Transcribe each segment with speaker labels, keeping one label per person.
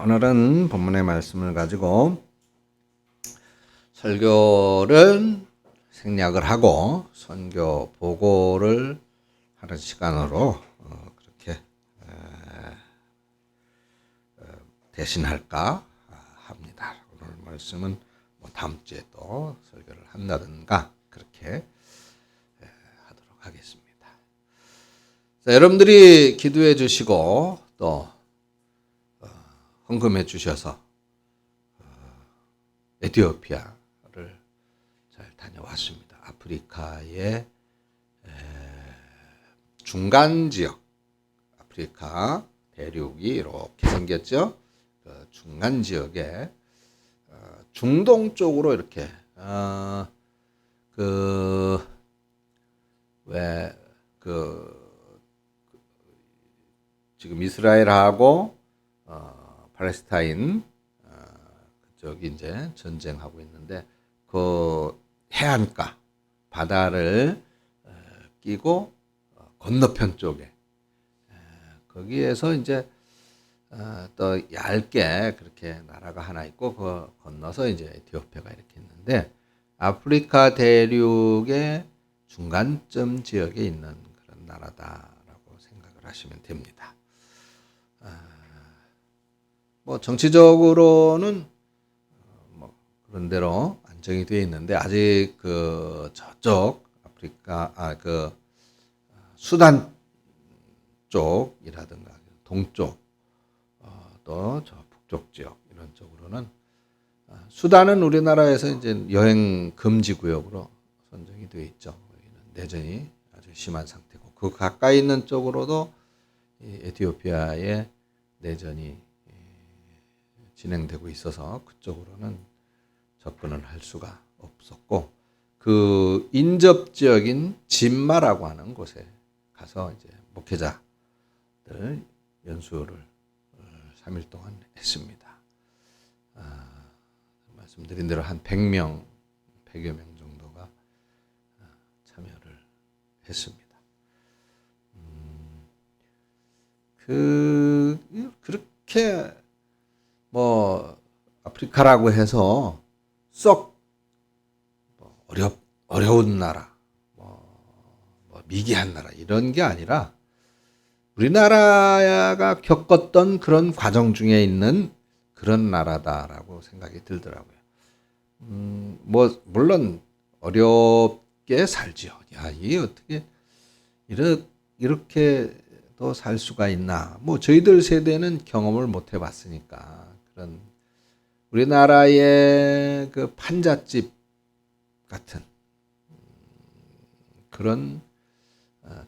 Speaker 1: 오늘은 본문의 말씀을 가지고 설교를 생략을 하고 선교 보고를 하는 시간으로 그렇게 대신할까 합니다. 오늘 말씀은 다음 주에 또 설교를 한다든가 그렇게 하도록 하겠습니다. 자, 여러분들이 기도해 주시고 또 헌금해 주셔서 에티오피아를 잘 다녀왔습니다. 아프리카의 중간 지역, 아프리카 대륙이 이렇게 생겼죠. 그 중간 지역에 중동 쪽으로 이렇게 지금 이스라엘하고 팔레스타인 그쪽이 이제 전쟁하고 있는데 그 해안가 바다를 끼고 건너편 쪽에 거기에서 이제 또 얇게 그렇게 나라가 하나 있고 그 건너서 이제 에티오피아가 이렇게 있는데 아프리카 대륙의 중간점 지역에 있는 그런 나라다라고 생각을 하시면 됩니다. 뭐 정치적으로는 뭐 그런 대로 안정이 되어 있는데 아직 그 저쪽 아프리카 수단 쪽이라든가 동쪽 또 저 북쪽 지역 이런 쪽으로는 수단은 우리나라에서 이제 여행 금지 구역으로 선정이 되어 있죠. 여기는 내전이 아주 심한 상태고 그 가까이 있는 쪽으로도 이 에티오피아의 내전이 진행되고 있어서 그쪽으로는 접근을 할 수가 없었고 그 인접 지역인 진마라고 하는 곳에 가서 이제 목회자들 연수를 3일 동안 했습니다. 말씀드린 대로 한 100명, 100여 명 정도가 참여를 했습니다. 그렇게 뭐 아프리카라고 해서 썩 어려운 나라, 미개한 나라 이런 게 아니라 우리나라가 겪었던 그런 과정 중에 있는 그런 나라다라고 생각이 들더라고요. 뭐 물론 어렵게 살지요. 야, 이게 어떻게 이렇게 또 살 수가 있나? 뭐 저희들 세대는 경험을 못 해봤으니까 그런 우리나라의 그 판잣집 같은 그런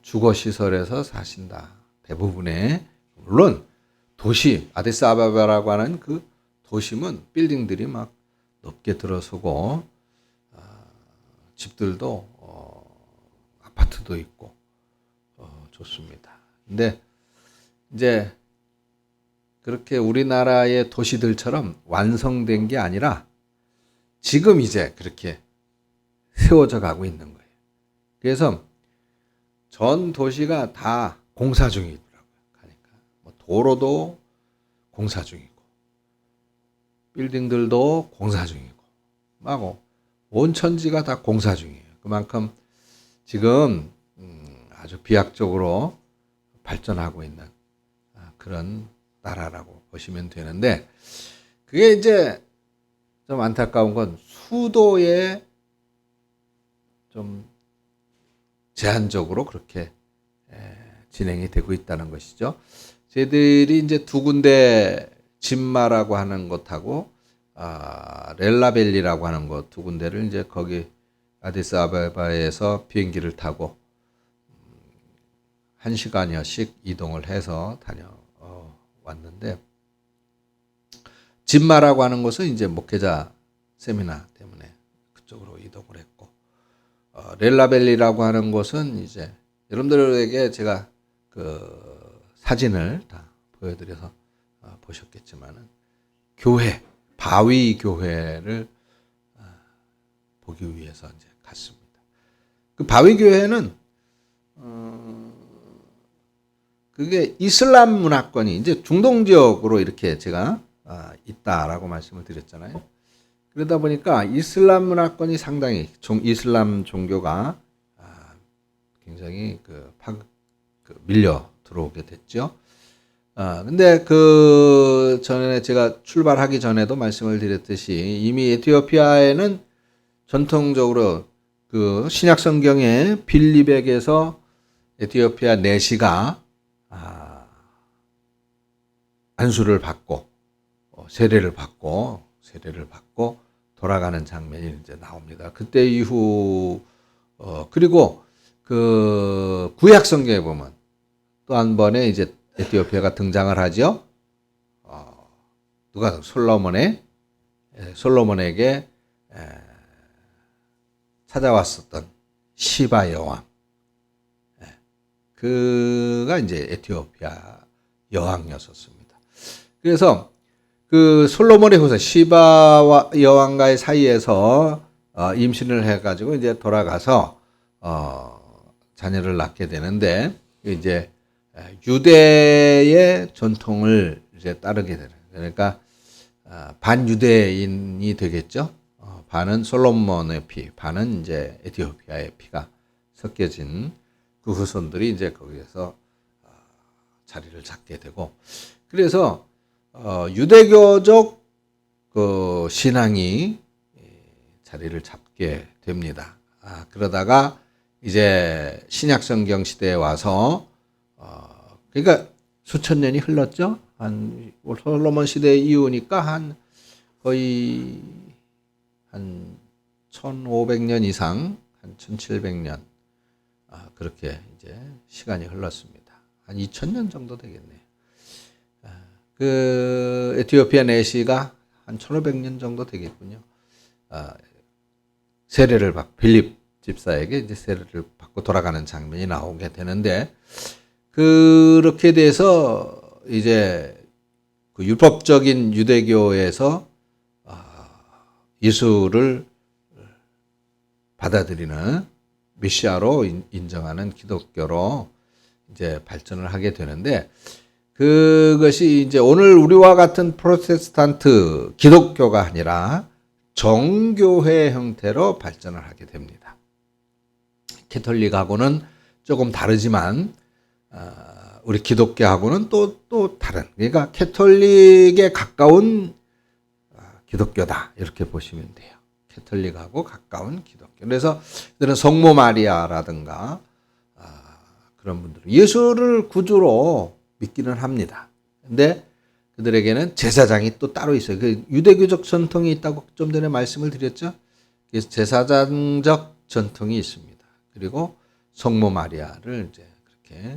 Speaker 1: 주거 시설에서 사신다. 대부분의 물론 도시 아디스아바바라고 하는 그 도심은 빌딩들이 막 높게 들어서고 집들도 아파트도 있고 좋습니다. 근데 이제 그렇게 우리나라의 도시들처럼 완성된 게 아니라 지금 이제 그렇게 세워져 가고 있는 거예요. 그래서 전 도시가 다 공사 중이더라고요. 가니까 뭐 도로도 공사 중이고 빌딩들도 공사 중이고 막 온 천지가 다 공사 중이에요. 그만큼 지금 아주 비약적으로 발전하고 있는 그런 나라라고 보시면 되는데 그게 이제 좀 안타까운 건 수도에 좀 제한적으로 그렇게 진행이 되고 있다는 것이죠. 저희들이 이제 두 군데 진마라고 하는 곳하고 렐라벨리라고 하는 곳 두 군데를 이제 거기 아디스아바바에서 비행기를 타고 1시간여씩 이동을 해서 다녀왔는데 진마라고 하는 곳은 이제 목회자 세미나 때문에 그쪽으로 이동을 했고 렐라벨리라고 하는 곳은 이제 여러분들에게 제가 그 사진을 다 보여드려서 보셨겠지만은 교회 바위 교회를 보기 위해서 이제 갔습니다. 그 바위 교회는 그게 이슬람 문화권이 이제 중동 지역으로 이렇게 제가 있다라고 말씀을 드렸잖아요. 그러다 보니까 이슬람 문화권이 상당히 이슬람 종교가 굉장히 밀려 들어오게 됐죠. 근데 그 전에 제가 출발하기 전에도 말씀을 드렸듯이 이미 에티오피아에는 전통적으로 그 신약 성경의 빌립에게서 에티오피아 내시가 안수를 받고 세례를 받고 돌아가는 장면이 이제 나옵니다. 그때 이후 그리고 그 구약 성경에 보면 또 한 번에 이제 에티오피아가 등장을 하죠. 누가 솔로몬에게 찾아왔었던 시바 여왕, 그가 이제 에티오피아 여왕이었습니다. 그래서 그 솔로몬의 후손 시바 여왕과의 사이에서 임신을 해가지고 이제 돌아가서 자녀를 낳게 되는데 이제 유대의 전통을 이제 따르게 되는, 그러니까 반유대인이 되겠죠. 반은 솔로몬의 피, 반은 이제 에티오피아의 피가 섞여진 그 후손들이 이제 거기에서 자리를 잡게 되고, 그래서 유대교적 그 신앙이 자리를 잡게 됩니다. 그러다가 이제 신약 성경 시대에 와서 그러니까 수천 년이 흘렀죠. 한 솔로몬 시대 이후니까 거의 한 1500년 이상, 한 1700년 그렇게 이제 시간이 흘렀습니다. 한 2000년 정도 되겠네요. 그 에티오피아 내시가 한 1500년 정도 되겠군요. 세례를 받고 빌립 집사에게 이제 세례를 받고 돌아가는 장면이 나오게 되는데, 그렇게 돼서 이제 그 율법적인 유대교에서 예수를 받아들이는 메시아로 인정하는 기독교로 이제 발전을 하게 되는데, 그것이 이제 오늘 우리와 같은 프로테스탄트 기독교가 아니라 정교회 형태로 발전을 하게 됩니다. 캐톨릭하고는 조금 다르지만 우리 기독교하고는 또 다른, 그러니까 캐톨릭에 가까운 기독교다, 이렇게 보시면 돼요. 캐톨릭하고 가까운 기독교. 그래서 그들은 성모 마리아라든가 그런 분들은 예수를 구주로 믿기는 합니다. 근데 그들에게는 제사장이 또 따로 있어요. 그 유대교적 전통이 있다고 좀 전에 말씀을 드렸죠. 그래서 제사장적 전통이 있습니다. 그리고 성모 마리아를 이제 그렇게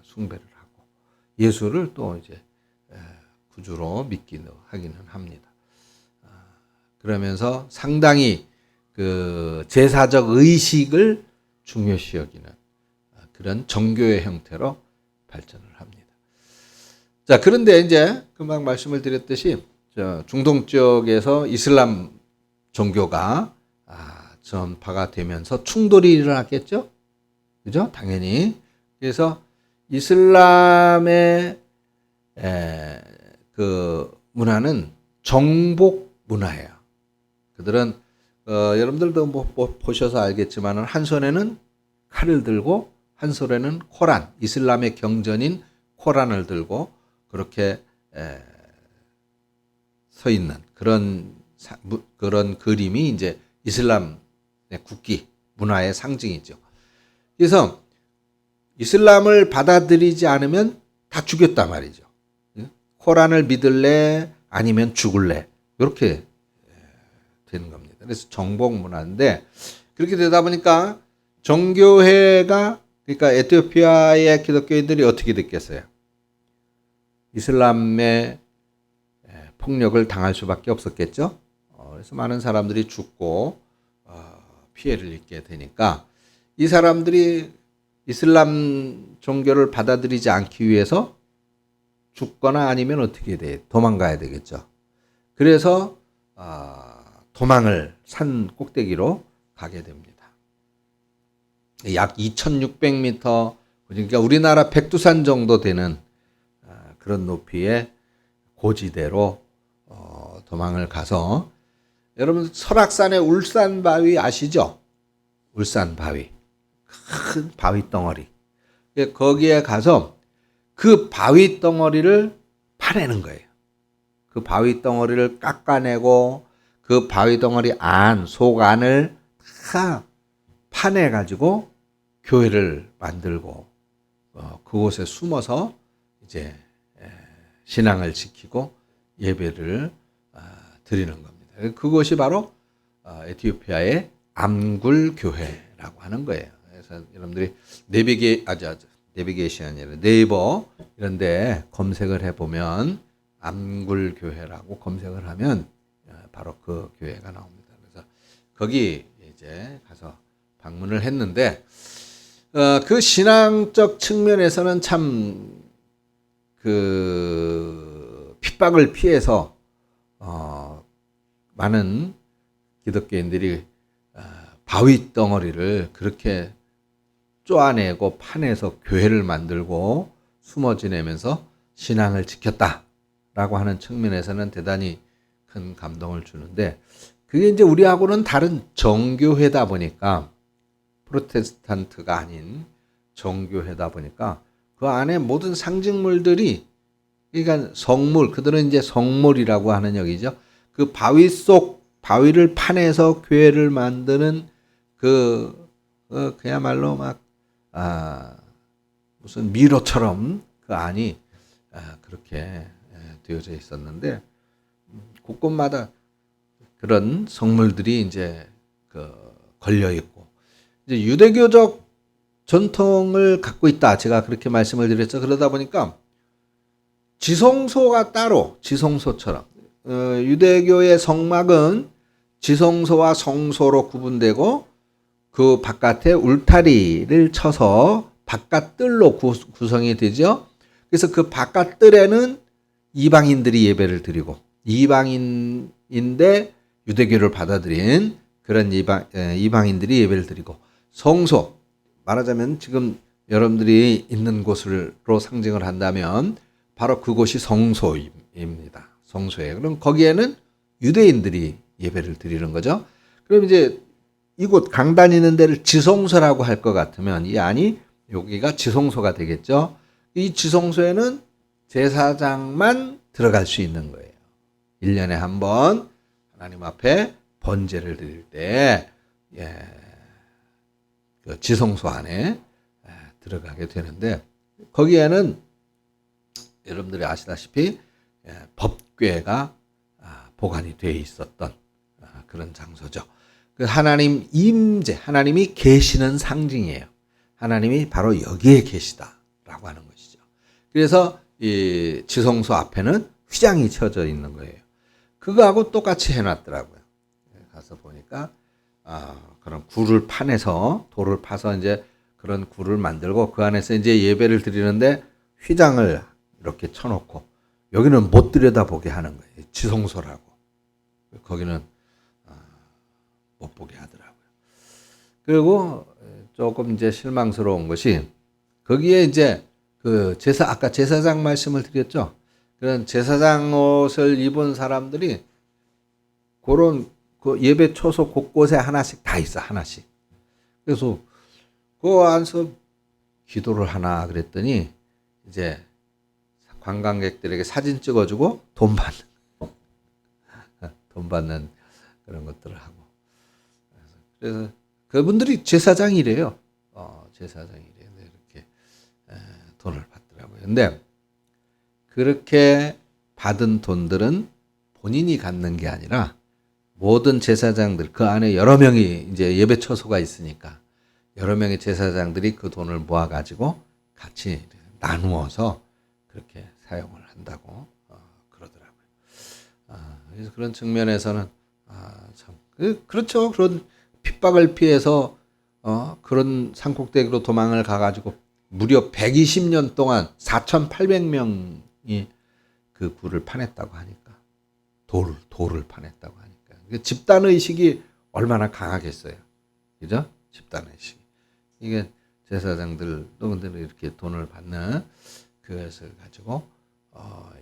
Speaker 1: 숭배를 하고 예수를 또 이제 구주로 믿기도 하기는 합니다. 그러면서 상당히 그 제사적 의식을 중요시 여기는 그런 정교의 형태로 발전을 합니다. 자, 그런데 이제 금방 말씀을 드렸듯이 중동 쪽에서 이슬람 종교가 전파가 되면서 충돌이 일어났겠죠? 그죠? 당연히. 그래서 이슬람의 그 문화는 정복 문화예요. 그들은 여러분들도 뭐 보셔서 알겠지만 한 손에는 칼을 들고 한 손에는 코란, 이슬람의 경전인 코란을 들고 그렇게 서 있는 그런 그림이 이제 이슬람의 국기 문화의 상징이죠. 그래서 이슬람을 받아들이지 않으면 다 죽였단 말이죠. 코란을 믿을래 아니면 죽을래, 이렇게 되는 겁니다. 그래서 정복 문화인데, 그렇게 되다 보니까 정교회가, 그러니까 에티오피아의 기독교인들이 어떻게 됐겠어요? 이슬람의 폭력을 당할 수밖에 없었겠죠. 그래서 많은 사람들이 죽고 피해를 입게 되니까 이 사람들이 이슬람 종교를 받아들이지 않기 위해서 죽거나 아니면 어떻게 돼? 도망가야 되겠죠. 그래서 도망을 산 꼭대기로 가게 됩니다. 약 2600m, 그러니까 우리나라 백두산 정도 되는 그런 높이의 고지대로 도망을 가서 여러분 설악산의 울산바위 아시죠? 울산바위. 큰 바위 덩어리. 거기에 가서 그 바위 덩어리를 파내는 거예요. 그 바위 덩어리를 깎아내고 그 바위 덩어리 속 안을 다 파내가지고 교회를 만들고 그곳에 숨어서 이제 신앙을 지키고 예배를 드리는 겁니다. 그것이 바로 에티오피아의 암굴 교회라고 하는 거예요. 그래서 여러분들이 내비게이션이 아니라 네이버 이런데 검색을 해보면 암굴 교회라고 검색을 하면 바로 그 교회가 나옵니다. 그래서 거기 이제 가서 방문을 했는데 그 신앙적 측면에서는 참 그 핍박을 피해서 많은 기독교인들이 바위 덩어리를 그렇게 쪼아내고 파내서 교회를 만들고 숨어 지내면서 신앙을 지켰다라고 하는 측면에서는 대단히 큰 감동을 주는데 그게 이제 우리하고는 다른 정교회다 보니까 프로테스탄트가 아닌 정교회다 보니까 그 안에 모든 상징물들이 그러니까 성물 그들은 이제 성물이라고 하는 여기죠. 그 바위 속 바위를 파내서 교회를 만드는 그야말로 막 무슨 미로처럼 그 안이 그렇게 되어져 있었는데 곳곳마다 그런 성물들이 이제 걸려 있고 이제 유대교적 전통을 갖고 있다. 제가 그렇게 말씀을 드렸죠. 그러다 보니까 지성소가 따로 지성소처럼 유대교의 성막은 지성소와 성소로 구분되고 그 바깥에 울타리를 쳐서 바깥뜰로 구성이 되죠. 그래서 그 바깥뜰에는 이방인들이 예배를 드리고 이방인인데 유대교를 받아들인 그런 이방인들이 예배를 드리고 성소 말하자면 지금 여러분들이 있는 곳으로 상징을 한다면 바로 그곳이 성소입니다. 성소예요. 그럼 거기에는 유대인들이 예배를 드리는 거죠. 그럼 이제 이곳 강단 있는 데를 지성소라고 할 것 같으면 이 안이 여기가 지성소가 되겠죠. 이 지성소에는 제사장만 들어갈 수 있는 거예요. 1년에 한 번 하나님 앞에 번제를 드릴 때 그 지성소 안에 들어가게 되는데 거기에는 여러분들이 아시다시피 법궤가 보관이 되어 있었던 그런 장소죠. 그 하나님 임재, 하나님이 계시는 상징이에요. 하나님이 바로 여기에 계시다라고 하는 것이죠. 그래서 이 지성소 앞에는 휘장이 쳐져 있는 거예요. 그거하고 똑같이 해놨더라고요. 가서 보니까 그런 굴을 파내서 돌을 파서 이제 그런 굴을 만들고 그 안에서 이제 예배를 드리는데 휘장을 이렇게 쳐놓고 여기는 못 들여다보게 하는 거예요. 지성소라고. 거기는 못 보게 하더라고요. 그리고 조금 이제 실망스러운 것이 거기에 이제 그 아까 제사장 말씀을 드렸죠. 그런 제사장 옷을 입은 사람들이 그런 그 예배 초소 곳곳에 하나씩 다 있어, 하나씩. 그래서 그 안에서 기도를 하나 그랬더니 이제 관광객들에게 사진 찍어주고 돈 받는 그런 것들을 하고. 그래서 그분들이 제사장이래요. 제사장이래요. 이렇게 돈을 받더라고요. 근데 그렇게 받은 돈들은 본인이 갖는 게 아니라 모든 제사장들 그 안에 여러 명이 이제 예배 처소가 있으니까 여러 명의 제사장들이 그 돈을 모아 가지고 같이 나누어서 그렇게 사용을 한다고 그러더라고요. 그래서 그런 측면에서는 참 그렇죠. 그런 핍박을 피해서 그런 산꼭대기로 도망을 가가지고 무려 120년 동안 4,800명이 그 굴을 파냈다고 하니까 돌을 파냈다고 하니까 집단 의식이 얼마나 강하겠어요, 그죠? 집단 의식. 이게 제사장들도 근데 이렇게 돈을 받는 그것을 가지고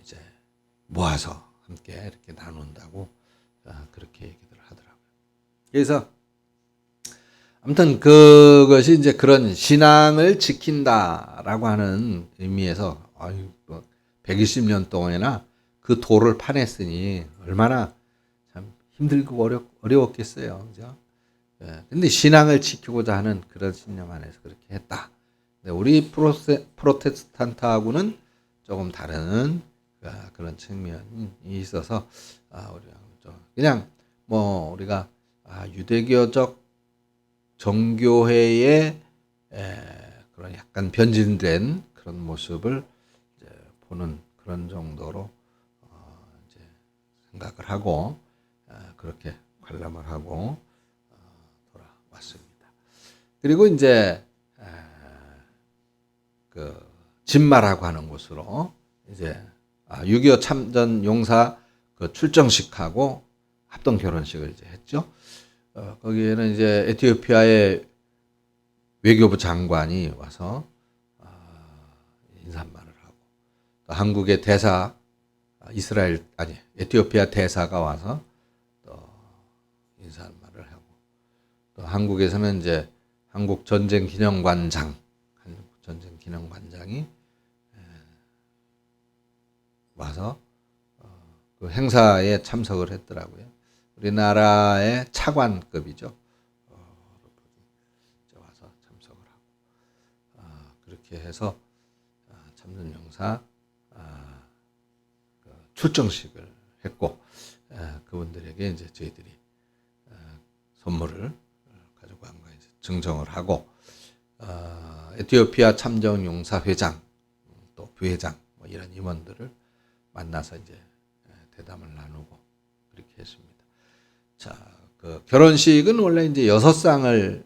Speaker 1: 이제 모아서 함께 이렇게 나눈다고 그렇게 얘기들 하더라고요. 그래서 아무튼 그것이 이제 그런 신앙을 지킨다라고 하는 의미에서 120년 동안이나 그 도를 파냈으니 얼마나 참 힘들고 어려웠겠어요. 그죠? 예. 근데 신앙을 지키고자 하는 그런 신념 안에서 그렇게 했다. 근데 우리 프로테스탄트하고는 조금 다른 그런 측면이 있어서 우리가 그냥 뭐 우리가 유대교적 정교회의 그런 약간 변질된 그런 모습을 이제 보는 그런 정도로 이제 생각을 하고 그렇게 관람을 하고 돌아왔습니다. 그리고 이제 그 진마라고 하는 곳으로 이제 6.25 참전 용사 그 출정식하고 합동 결혼식을 이제 했죠. 거기에는 이제 에티오피아의 외교부 장관이 와서 인사말을 하고, 또 한국의 대사 에티오피아 대사가 와서 또 인사말을 하고, 또 한국에서는 이제 한국 전쟁 기념관장이 와서 그 행사에 참석을 했더라고요. 우리나라의 차관급이죠. 와서 참석을 하고 그렇게 해서 참전용사 출정식을 했고 그분들에게 이제 저희들이 선물을 가지고 간 거 이제 증정을 하고 에티오피아 참전용사 회장 또 부회장 뭐 이런 임원들을 만나서 이제 대담을 나누고 그렇게 했습니다. 자, 그 결혼식은 원래 이제 6쌍을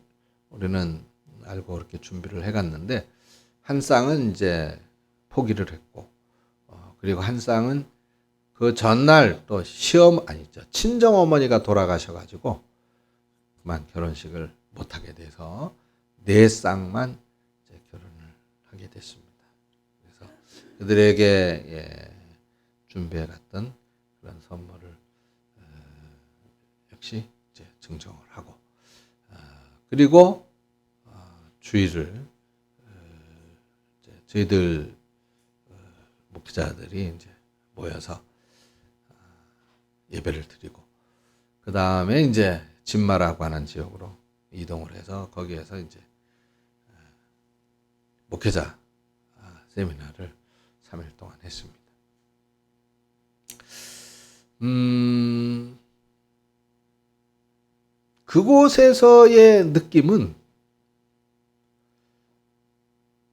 Speaker 1: 우리는 알고 그렇게 준비를 해갔는데 한 쌍은 이제 포기를 했고 그리고 한 쌍은 그 전날 또 친정 어머니가 돌아가셔가지고 그만 결혼식을 못하게 돼서 4쌍만 이제 결혼을 하게 됐습니다. 그래서 그들에게 준비해갔던 그런 선물을 역시 이제 증정을 하고 그리고 주일을 이제 저희들 목회자들이 이제 모여서 예배를 드리고 그 다음에 이제 진마라고 하는 지역으로 이동을 해서 거기에서 이제 목회자 세미나를 3일 동안 했습니다. 그곳에서의 느낌은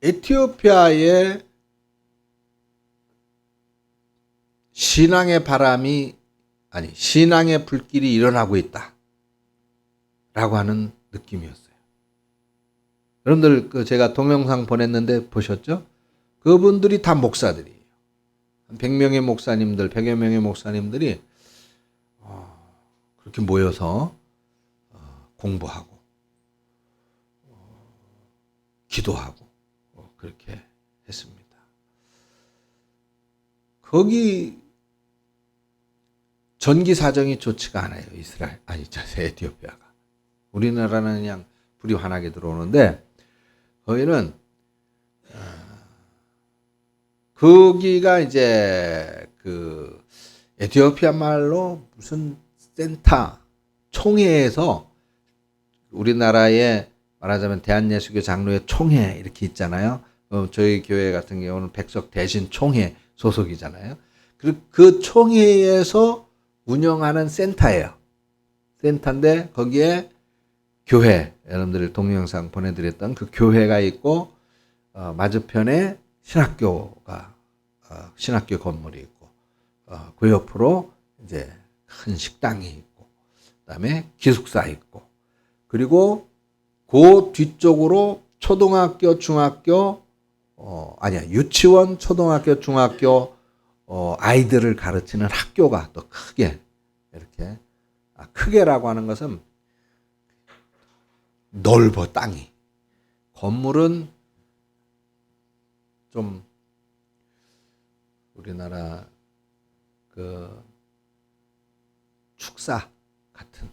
Speaker 1: 에티오피아의 신앙의 불길이 일어나고 있다 라고 하는 느낌이었어요. 여러분들 제가 동영상 보냈는데 보셨죠? 그분들이 다 목사들이에요. 100명의 목사님들, 100여 명의 목사님들이 그렇게 모여서 공부하고 기도하고 그렇게 했습니다. 거기 전기 사정이 좋지가 않아요. 에티오피아가. 우리나라는 그냥 불이 환하게 들어오는데 거기는 거기가 이제 그 에티오피아 말로 무슨 총회에서 우리나라에 말하자면 대한예수교 장로회 총회 이렇게 있잖아요. 저희 교회 같은 경우는 백석 대신 총회 소속이잖아요. 그 총회에서 운영하는 센터예요. 센터인데 거기에 교회, 여러분들 동영상 보내드렸던 그 교회가 있고 맞은편에 신학교 건물이 있고 그 옆으로 이제 큰 식당이 있고 그다음에 기숙사 있고 그리고 그 뒤쪽으로 초등학교, 중학교 유치원, 초등학교, 중학교 아이들을 가르치는 학교가 또 크게 이렇게 크게라고 하는 것은 넓어 땅이 건물은 좀 우리나라 그 축사 같은,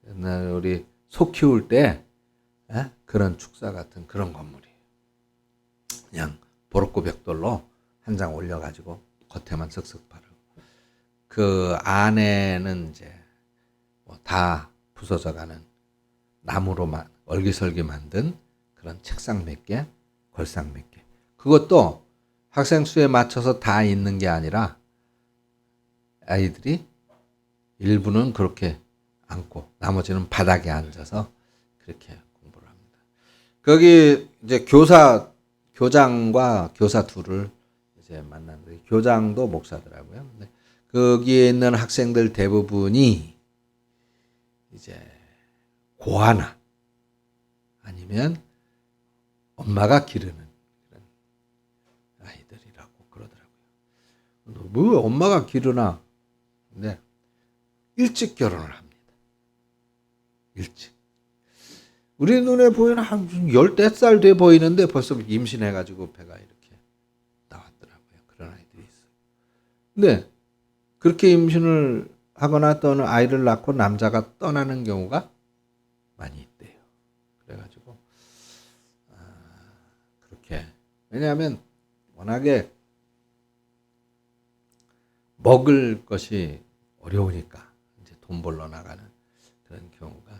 Speaker 1: 옛날 우리 소 키울 때 그런 축사 같은 그런 건물이에요. 그냥 보로코 벽돌로 한 장 올려가지고 겉에만 쓱쓱 바르고, 그 안에는 이제 뭐 다 부서져가는 나무로만 얼기설기 만든 그런 책상 몇 개, 걸상 몇 개. 그것도 학생 수에 맞춰서 다 있는 게 아니라 아이들이 일부는 그렇게 앉고 나머지는 바닥에 앉아서 그렇게 공부를 합니다. 거기 이제 교장과 교사 둘을 이제 만났는데, 교장도 목사더라고요. 근데 거기에 있는 학생들 대부분이 이제 고아나 아니면 엄마가 기르는 그런 아이들이라고 그러더라고요. 뭐 엄마가 기르나? 근데 일찍 결혼을 합니다. 일찍. 우리 눈에 보이는 한 14살 돼 보이는데 벌써 임신해가지고 배가 이렇게 나왔더라고요. 그런 아이들이 있어요. 근데 그렇게 임신을 하거나 또는 아이를 낳고 남자가 떠나는 경우가 많이 있대요. 그래가지고 그렇게, 왜냐하면 워낙에 먹을 것이 어려우니까 이제 돈 벌러 나가는 그런 경우가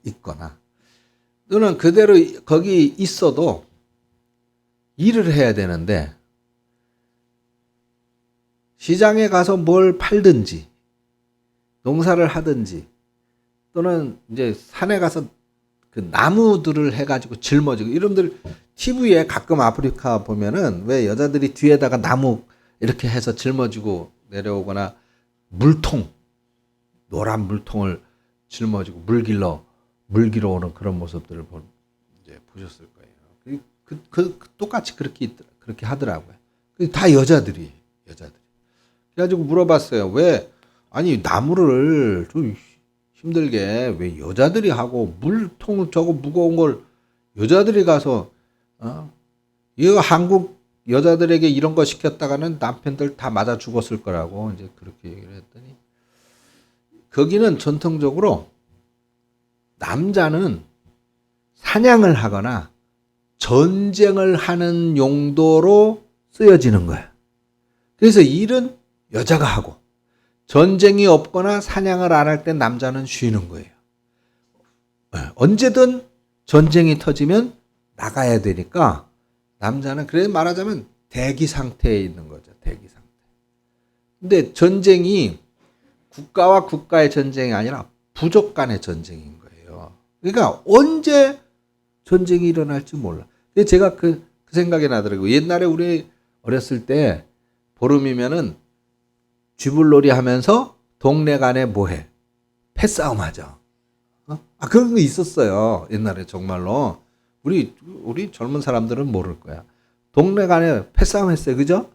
Speaker 1: 있거나, 또는 그대로 거기 있어도 일을 해야 되는데 시장에 가서 뭘 팔든지 농사를 하든지, 또는 이제 산에 가서 그 나무들을 해가지고 짊어지고, 여러분들 TV에 가끔 아프리카 보면은 왜 여자들이 뒤에다가 나무 이렇게 해서 짊어지고 내려오거나, 물통, 노란 물통을 짊어지고 물 길러 오는 그런 모습들을 이제 보셨을 거예요. 똑같이 그렇게 하더라고요. 다 여자들이. 그래가지고 물어봤어요. 왜, 아니, 나무를 좀 힘들게 왜 여자들이 하고, 물통 저거 무거운 걸 여자들이 가서, 이거 한국 여자들에게 이런 거 시켰다가는 남편들 다 맞아 죽었을 거라고 이제 그렇게 얘기를 했더니, 거기는 전통적으로 남자는 사냥을 하거나 전쟁을 하는 용도로 쓰여지는 거야. 그래서 일은 여자가 하고, 전쟁이 없거나 사냥을 안 할 때 남자는 쉬는 거예요. 언제든 전쟁이 터지면 나가야 되니까 남자는, 그래 말하자면 대기 상태에 있는 거죠. 대기 상태. 근데 전쟁이 국가와 국가의 전쟁이 아니라 부족 간의 전쟁인 거예요. 그러니까 언제 전쟁이 일어날지 몰라. 근데 제가 그 생각이 나더라고요. 옛날에 우리 어렸을 때 보름이면은 쥐불놀이 하면서 동네 간에 뭐해? 패싸움 하죠. 그런 거 있었어요. 옛날에 정말로. 우리 젊은 사람들은 모를 거야. 동네 간에 패싸움 했어요. 그죠?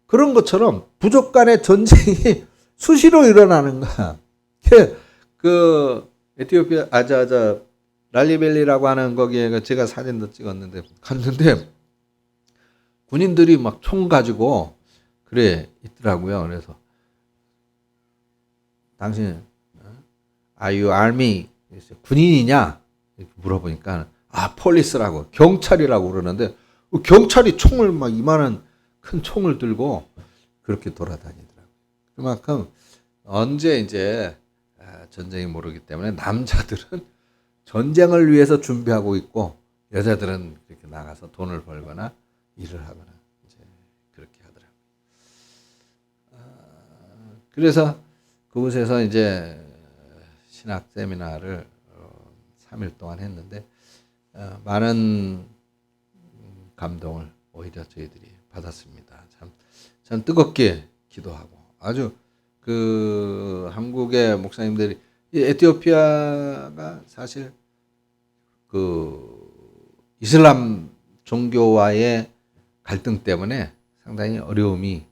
Speaker 1: 그런 것처럼 부족 간의 전쟁이 수시로 일어나는 거야. 그 에티오피아 랄리벨리라고 하는 거기에 제가 사진도 찍었는데, 갔는데 군인들이 막 총 가지고 그래 있더라고요. 그래서 당신 Are you army? 군인이냐? 이렇게 물어보니까 폴리스라고, 경찰이라고 그러는데, 경찰이 총을 막 이만한 큰 총을 들고 그렇게 돌아다니더라고요. 그만큼 언제 이제 전쟁이 모르기 때문에 남자들은 전쟁을 위해서 준비하고 있고, 여자들은 그렇게 나가서 돈을 벌거나 일을 하거나 이제 그렇게 하더라고요. 그래서 그곳에서 이제 신학 세미나를 3일 동안 했는데, 많은 감동을 오히려 저희들이 받았습니다. 참 뜨겁게 기도하고, 아주 그 한국의 목사님들이, 에티오피아가 사실 그 이슬람 종교와의 갈등 때문에 상당히 어려움이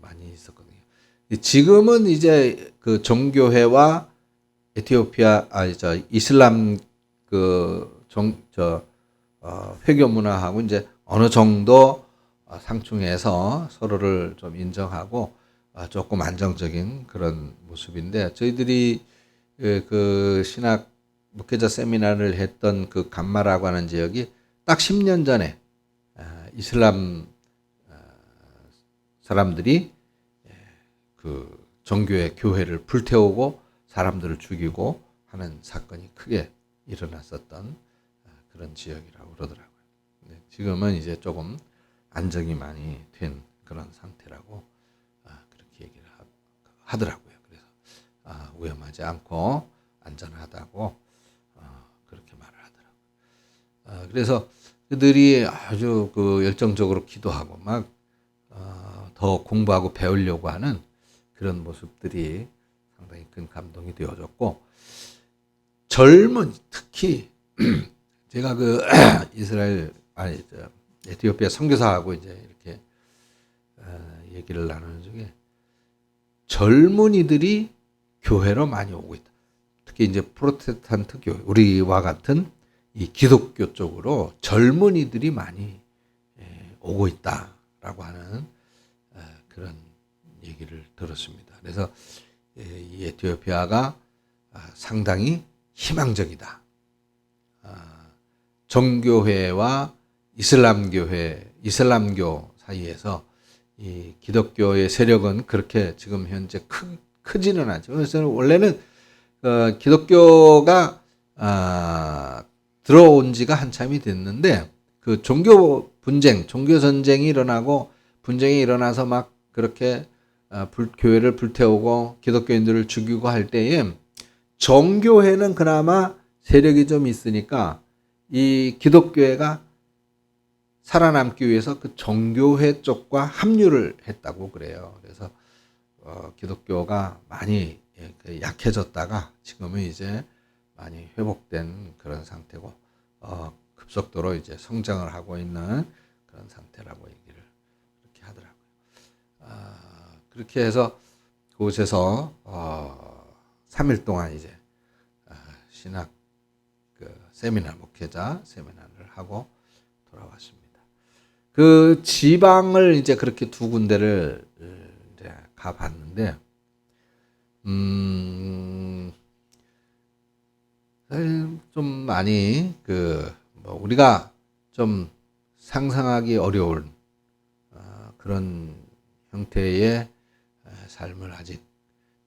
Speaker 1: 많이 있었거든요. 지금은 이제 그 정교회와 에티오피아 이슬람 회교 문화하고 이제 어느 정도 상충해서 서로를 좀 인정하고 조금 안정적인 그런 모습인데 저희들이 그 신학 목회자 세미나를 했던 그 감마라고 하는 지역이 딱 10년 전에 이슬람 사람들이 그 정교회 교회를 불태우고 사람들을 죽이고 하는 사건이 크게 일어났었던 그런 지역이라고 그러더라고요. 지금은 이제 조금 안정이 많이 된 그런 상태라고 그렇게 얘기를 하더라고요. 그래서 위험하지 않고 안전하다고 그렇게 말을 하더라고요. 그래서 그들이 아주 그 열정적으로 기도하고 막 더 공부하고 배우려고 하는 그런 모습들이 상당히 큰 감동이 되어졌고 젊은 특히 제가 그 에티오피아 선교사하고 이제 이렇게 얘기를 나누는 중에 젊은이들이 교회로 많이 오고 있다. 특히 이제 프로테스탄트 교회, 우리와 같은 이 기독교 쪽으로 젊은이들이 많이 오고 있다라고 하는 그런 얘기를 들었습니다. 그래서 이 에티오피아가 상당히 희망적이다. 정교회와 이슬람교 사이에서 이 기독교의 세력은 그렇게 지금 현재 크지는 않죠. 그래서 원래는 기독교가 들어온 지가 한참이 됐는데 그 종교 전쟁이 일어나고 분쟁이 일어나서 막 그렇게 교회를 불태우고 기독교인들을 죽이고 할 때에 정교회는 그나마 세력이 좀 있으니까 이 기독교회가 살아남기 위해서 그 정교회 쪽과 합류를 했다고 그래요. 그래서 기독교가 많이 약해졌다가 지금은 이제 많이 회복된 그런 상태고 급속도로 이제 성장을 하고 있는 그런 상태라고 얘기를 그렇게 하더라고요. 그렇게 해서 그곳에서 3일 동안 이제 신학 목회자 세미나를 하고 돌아왔습니다. 그 지방을 이제 그렇게 두 군데를 이제 가봤는데, 좀 많이 우리가 좀 상상하기 어려운 그런 형태의 삶을 아직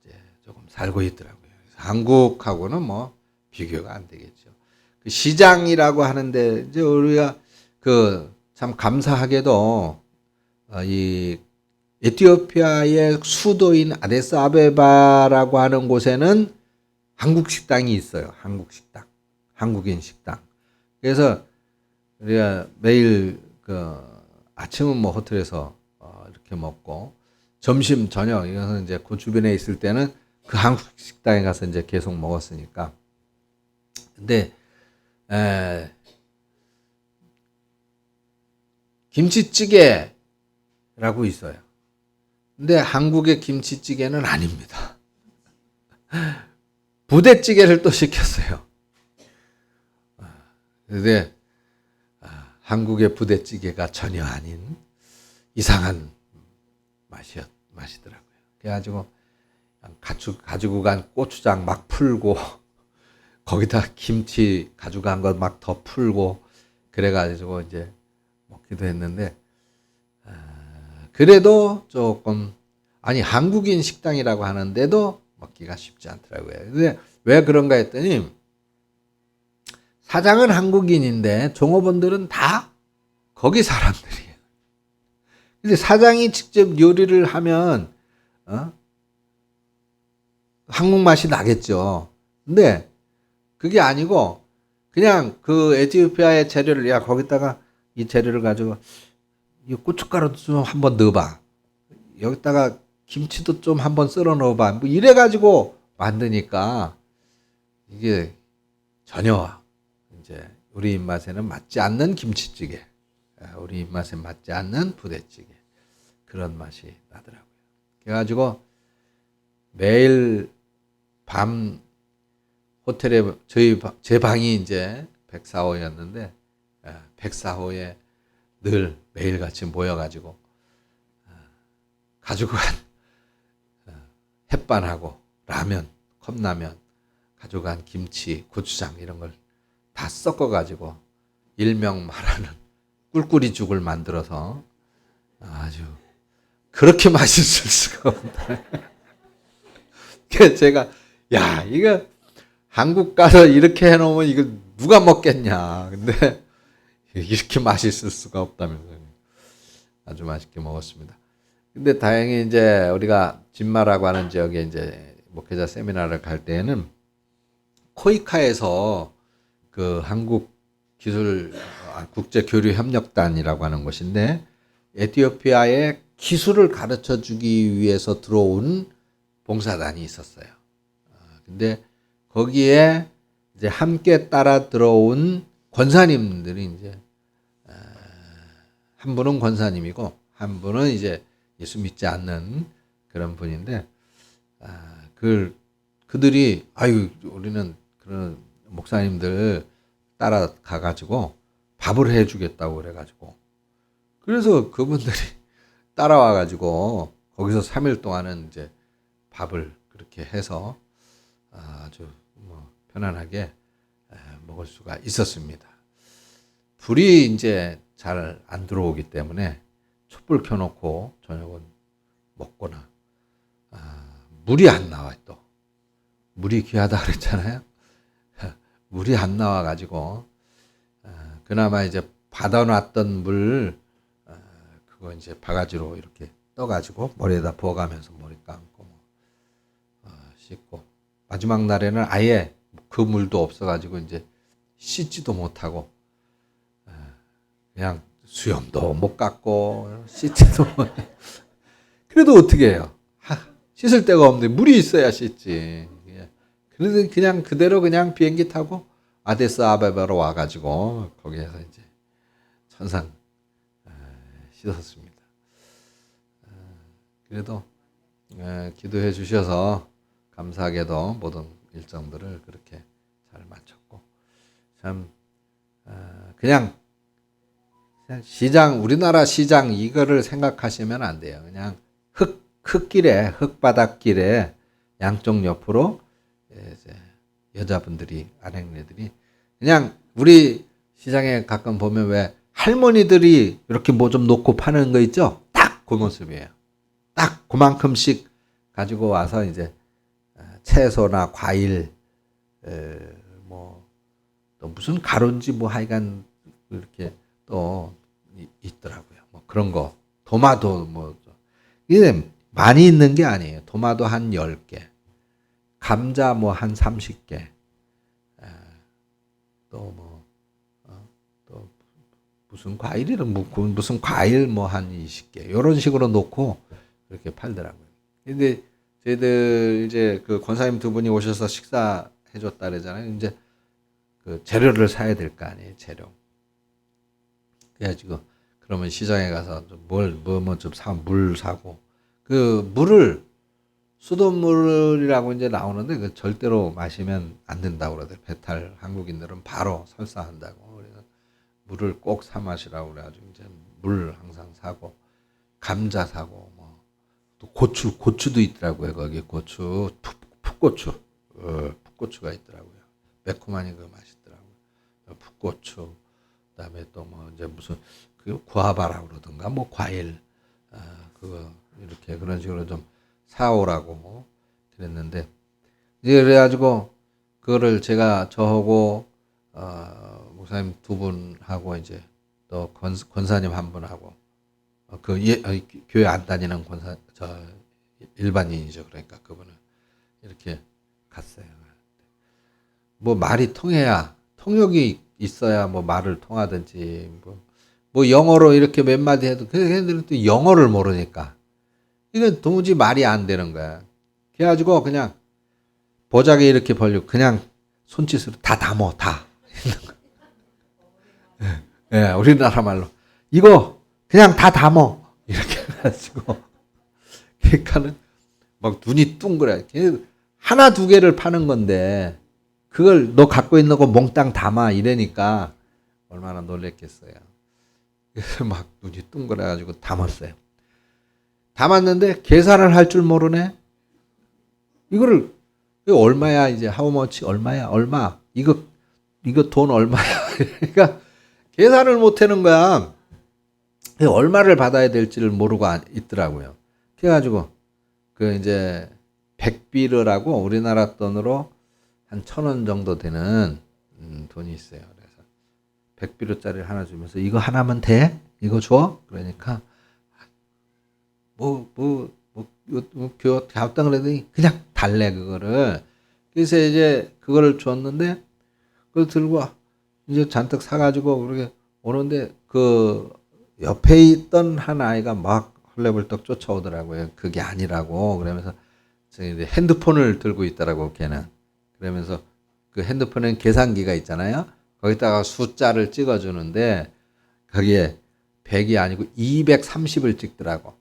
Speaker 1: 이제 조금 살고 있더라고요. 한국하고는 뭐 비교가 안 되겠죠. 그 시장이라고 하는데 이제 우리가 참 감사하게도 이 에티오피아의 수도인 아디스아베바라고 하는 곳에는 한국 식당이 있어요. 한국인 식당. 그래서 우리가 매일 아침은 뭐 호텔에서 이렇게 먹고 점심 저녁 이것은 이제 그 주변에 있을 때는 그 한국 식당에 가서 이제 계속 먹었으니까. 근데 김치찌개라고 있어요. 근데 한국의 김치찌개는 아닙니다. 부대찌개를 또 시켰어요. 근데 한국의 부대찌개가 전혀 아닌 이상한 맛이더라고요. 그래가지고 가지고 간 고추장 막 풀고 거기다 김치 가지고 간 것 막 더 풀고 그래가지고 이제 먹기도 했는데 그래도 조금 한국인 식당이라고 하는데도 먹기가 쉽지 않더라고요. 근데 왜 그런가 했더니 사장은 한국인인데 종업원들은 다 거기 사람들이에요. 근데 사장이 직접 요리를 하면 한국 맛이 나겠죠. 근데 그게 아니고 그냥 그 에티오피아의 재료를 거기다가 이 재료를 가지고 이 고춧가루도 좀 한번 넣어봐. 여기다가 김치도 좀 한번 썰어 넣어봐. 뭐 이래 가지고 만드니까 이게 전혀 이제 우리 입맛에는 맞지 않는 김치찌개, 우리 입맛에 맞지 않는 부대찌개 그런 맛이 나더라고요. 그래가지고 매일 밤 호텔에 제 방이 이제 104호였는데 104호에 늘 매일같이 모여가지고 가지고 간 밑반하고 라면, 컵라면, 가져간 김치, 고추장 이런 걸 다 섞어가지고 일명 말하는 꿀꿀이죽을 만들어서 아주 그렇게 맛있을 수가 없다. 그래서 제가 야 이거 한국 가서 이렇게 해놓으면 이거 누가 먹겠냐. 근데 이렇게 맛있을 수가 없다면서요. 아주 맛있게 먹었습니다. 근데 다행히 이제 우리가 진마라고 하는 지역에 이제 목회자 세미나를 갈 때에는 코이카에서 그 한국 기술 국제교류협력단이라고 하는 곳인데 에티오피아의 기술을 가르쳐 주기 위해서 들어온 봉사단이 있었어요. 근데 거기에 이제 함께 따라 들어온 권사님들이 이제 한 분은 권사님이고 한 분은 이제 예수 믿지 않는 그런 분인데 그들이 아유 우리는 그런 목사님들 따라가 가지고 밥을 해주겠다고 그래가지고 그래서 그분들이 따라와 가지고 거기서 3일 동안은 이제 밥을 그렇게 해서 아주 뭐 편안하게 먹을 수가 있었습니다. 불이 이제 잘 안 들어오기 때문에 촛불 켜놓고 저녁은 먹거나 물이 안 나와 또 물이 귀하다 그랬잖아요. 물이 안 나와 가지고 그나마 이제 받아놨던 물 그거 이제 바가지로 이렇게 떠가지고 머리에다 부어가면서 머리 감고 씻고 마지막 날에는 아예 그 물도 없어가지고 이제 씻지도 못하고 그냥 수염도 못 깎고 씻지도 못. 그래도 어떻게 해요? 씻을 데가 없는데 물이 있어야 씻지. 그래서 그냥 그대로 그냥 비행기 타고 아데스 아베바로 와가지고 거기에서 이제 천상 씻었습니다. 그래도 기도해 주셔서 감사하게도 모든 일정들을 그렇게 잘 마쳤고 참 그냥 시장 우리나라 시장 이거를 생각하시면 안 돼요. 그냥 흙길에 흙바닥길에 양쪽 옆으로 이제 여자분들이 아랭네들이 그냥 우리 시장에 가끔 보면 왜 할머니들이 이렇게 뭐 좀 놓고 파는 거 있죠? 딱 그 모습이에요. 딱 그만큼씩 가지고 와서 이제 채소나 과일 뭐 또 무슨 가루인지 뭐 하여간 이렇게 또 있더라고요. 뭐 그런 거 도마도 뭐 이게 많이 있는 게 아니에요. 도마도 한 10개, 감자 뭐 한 30개, 또 뭐 또 무슨 과일이든 무슨 과일 뭐 한 20개 이런 식으로 놓고 그렇게 팔더라고요. 근데 저희들 이제 그 권사님 두 분이 오셔서 식사해 줬다 그러잖아요. 이제 그 재료를 사야 될 거 아니에요. 재료. 그래가지고 그러면 시장에 가서 뭐 좀 사 물 사고 그 물을 수돗물이라고 이제 나오는데 그 절대로 마시면 안 된다고 그러더라고요. 배탈 한국인들은 바로 설사한다고. 그래서 물을 꼭 사 마시라고 그래가지고 이제 물 항상 사고 감자 사고 뭐 또 고추도 있더라고요. 거기 고추 풋고추 풋고추가 있더라고요. 매콤하니 그거 맛있더라고요. 풋고추 그다음에 또 뭐 이제 무슨 그 구아바라 그러던가 뭐 과일 그거 이렇게 그런 식으로 좀 사오라고 그랬는데 이제 그래가지고 그거를 제가 저하고 목사님 두 분하고 이제 또 권사님 한 분하고 교회 안 다니는 일반인이죠. 그러니까 그분은 이렇게 갔어요. 뭐 말이 통해야 통역이 있어야 뭐 말을 통하든지 뭐 영어로 이렇게 몇 마디 해도 걔네들은 또 영어를 모르니까 이건 도무지 말이 안 되는 거야. 그래가지고 그냥 보자기 이렇게 벌리고 그냥 손짓으로 다 담어 다. 예, 우리나라 말로 이거 그냥 다 담어 이렇게 해가지고 그러니까는 막 눈이 둥그래. 하나 두 개를 파는 건데 그걸 너 갖고 있는 거 몽땅 담아 이러니까 얼마나 놀랬겠어요. 그래서 막 눈이 둥그래가지고 담았어요. 담았는데 계산을 할 줄 모르네. 이거를 이거 얼마야 이제 how much 얼마야 얼마 이거 돈 얼마야 그러니까 계산을 못 하는 거야. 얼마를 받아야 될지를 모르고 있더라고요. 그래가지고 그 이제 100비르라고 우리나라 돈으로 한 1,000원 정도 되는 돈이 있어요. 그래서 100비르짜리를 하나 주면서 이거 하나면 돼? 이거 줘? 그러니까 교 답당 그랬더니 그냥 달래 그거를. 그래서 이제 그거를 줬는데 그걸 들고 이제 잔뜩 사가지고 그렇게 오는데 그 옆에 있던 한 아이가 막 헐레벌떡 쫓아오더라고요. 그게 아니라고 그러면서 이제 핸드폰을 들고 있더라고 걔는. 그러면서 그 핸드폰엔 계산기가 있잖아요. 거기다가 숫자를 찍어주는데 거기에 100이 아니고 230을 찍더라고.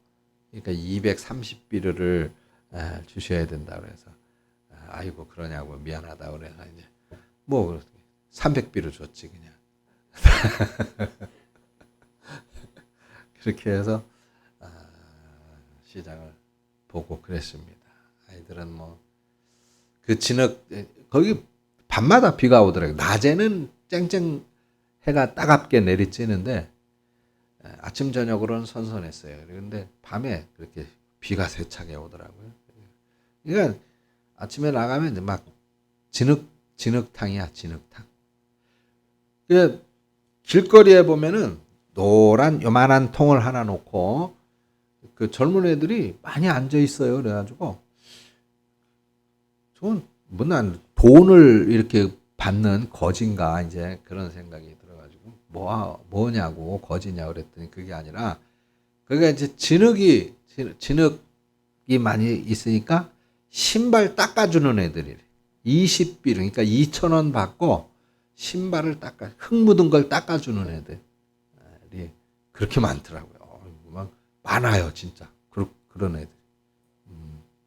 Speaker 1: 그러니까 230비르를 주셔야 된다 그래서 아이고 그러냐고 미안하다 그래서 이제 뭐 300비르 줬지 그냥. 그렇게 해서 시장을 보고 그랬습니다. 아이들은 뭐 그 진흙 거기 밤마다 비가 오더라고요. 낮에는 쨍쨍 해가 따갑게 내리쬐는데 아침 저녁으로는 선선했어요. 그런데 밤에 그렇게 비가 세차게 오더라고요. 그러니까 아침에 나가면 이제 막 진흙탕이야 진흙탕. 그 길거리에 보면은 노란 요만한 통을 하나 놓고 그 젊은 애들이 많이 앉아 있어요. 그래가지고 저는 뭐난 돈을 이렇게 받는 거진가 이제 그런 생각이 들어가지고 뭐냐고 거지냐 그랬더니 그게 아니라 그게 이제 진흙이 많이 있으니까 신발 닦아주는 애들이 20비 그러니까 2,000원 받고 신발을 흙 묻은 걸 닦아주는 애들이 그렇게 많더라고요. 막 많아요 진짜 그런 애들.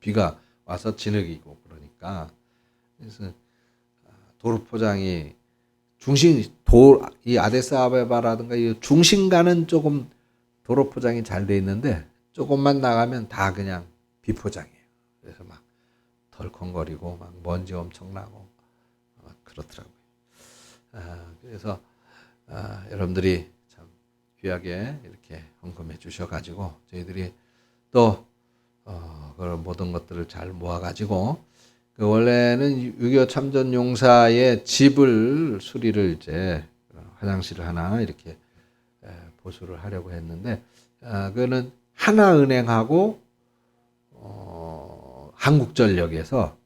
Speaker 1: 비가 와서 진흙이고 그러니까 그래서 도로 포장이 이 아데스아베바라든가 이 중심가는 조금 도로 포장이 잘 돼 있는데 조금만 나가면 다 그냥 비포장이에요. 그래서 막 덜컹거리고 막 먼지 엄청 나고 막 그렇더라고요. 그래서 여러분들이 참 귀하게 이렇게 헌금해 주셔가지고 저희들이 또 그런 모든 것들을 잘 모아가지고 그 원래는 6.25 참전용사의 집을 수리를 이제 화장실을 하나 이렇게 보수를 하려고 했는데 그거는 하나은행하고 한국전력에서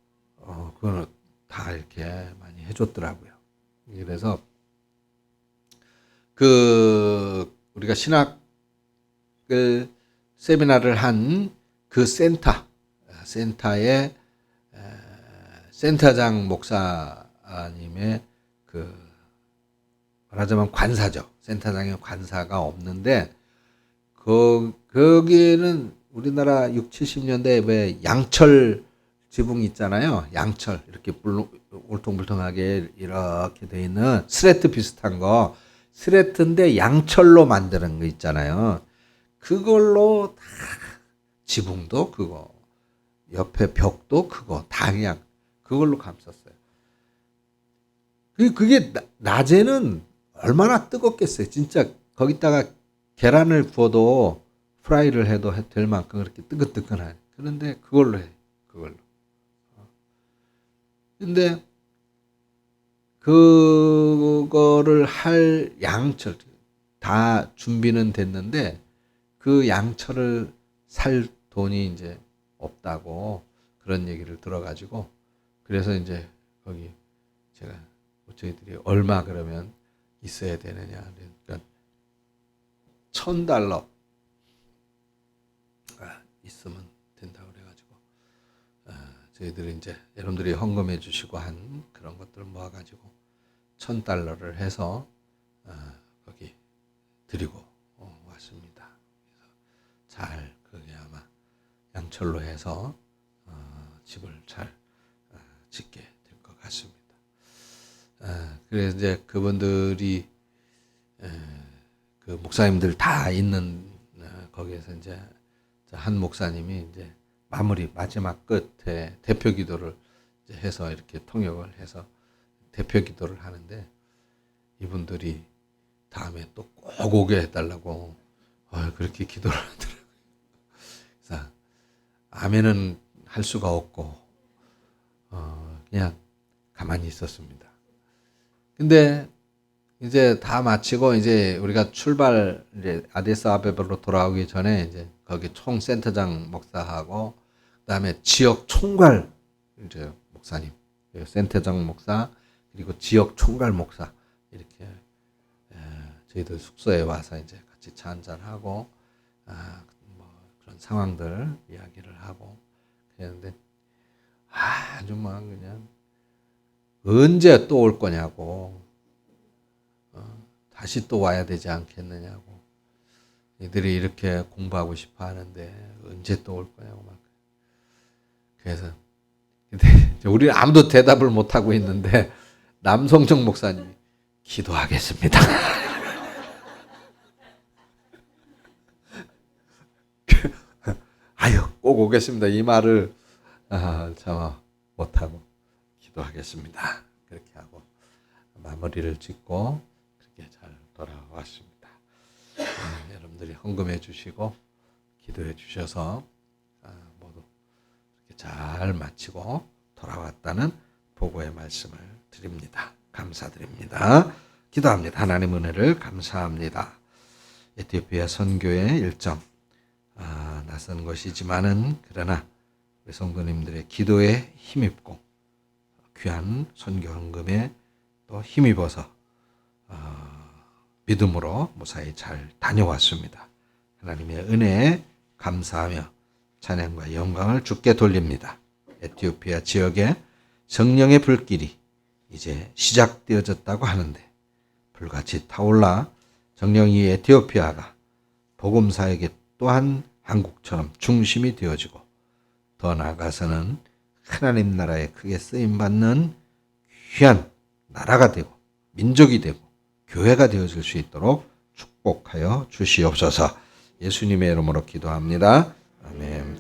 Speaker 1: 그거는 다 이렇게 많이 해줬더라고요. 그래서 그 우리가 신학을 세미나를 한 그 센터의 센터장 목사님의 그 말하자면 관사죠. 센터장의 관사가 없는데 거기는 우리나라 6, 70년대에 왜 양철 지붕 있잖아요. 양철 이렇게 울퉁불퉁하게 이렇게 돼 있는 스레트 비슷한 거 스레트인데 양철로 만드는 거 있잖아요. 그걸로 다 지붕도 그거 옆에 벽도 그거 다 그냥 그걸로 감쌌어요. 그게 낮에는 얼마나 뜨겁겠어요. 진짜 거기다가 계란을 구워도 프라이를 해도 될 만큼 그렇게 뜨끈뜨끈한. 그런데 그걸로 해. 그걸로. 근데 그거를 할 양철 다 준비는 됐는데 그 양철을 살 돈이 이제 없다고 그런 얘기를 들어가지고 그래서 이제 거기 제가 저희들이 얼마 그러면 있어야 되느냐 그러니까 $1,000 있으면 된다 그래가지고 저희들이 이제 여러분들이 헌금해 주시고 한 그런 것들을 모아가지고 $1,000를 해서 거기 드리고 왔습니다. 그래서 잘 그게 아마 양철로 해서 집을 잘 짓게 될 것 같습니다. 그래서 이제 그분들이 그 목사님들 다 있는 거기에서 이제 한 목사님이 이제 마무리 마지막 끝에 대표 기도를 이제 해서 이렇게 통역을 해서 대표 기도를 하는데 이분들이 다음에 또 꼭 오게 해달라고 그렇게 기도를 하더라고요. 그래서 아멘은 할 수가 없고 그냥 가만히 있었습니다. 근데 이제 다 마치고 이제 우리가 출발 이제 아디스아베바로 돌아오기 전에 이제 거기 총 센터장 목사하고 그다음에 지역 총괄 이제 목사님, 센터장 목사 그리고 지역 총괄 목사 이렇게 저희들 숙소에 와서 이제 같이 차 한잔 하고 뭐 그런 상황들 이야기를 하고 그랬는데 아주 막 그냥 언제 또 올 거냐고 다시 또 와야 되지 않겠느냐고 이들이 이렇게 공부하고 싶어 하는데 언제 또 올 거냐고 막 그래서 근데 우리 아무도 대답을 못 하고 있는데 남성정 목사님이 기도하겠습니다. 아유 꼭 오겠습니다. 이 말을 참 못하고 기도하겠습니다. 그렇게 하고 마무리를 짓고 그렇게 잘 돌아왔습니다. 여러분들이 헌금해 주시고 기도해 주셔서 모두 이렇게 잘 마치고 돌아왔다는 보고의 말씀을 드립니다. 감사드립니다. 기도합니다. 하나님 은혜를 감사합니다. 에티오피아 선교의 일정 낯선 것이지만은 그러나 우리 성도님들의 기도에 힘입고 귀한 선교 헌금에 또 힘입어서 믿음으로 무사히 잘 다녀왔습니다. 하나님의 은혜에 감사하며 찬양과 영광을 주께 돌립니다. 에티오피아 지역에 성령의 불길이 이제 시작되어졌다고 하는데 불같이 타올라 성령이 에티오피아가 복음사에게 또한 한국처럼 중심이 되어지고 더 나아가서는 하나님 나라에 크게 쓰임받는 귀한 나라가 되고 민족이 되고 교회가 되어질 수 있도록 축복하여 주시옵소서. 예수님의 이름으로 기도합니다. 아멘.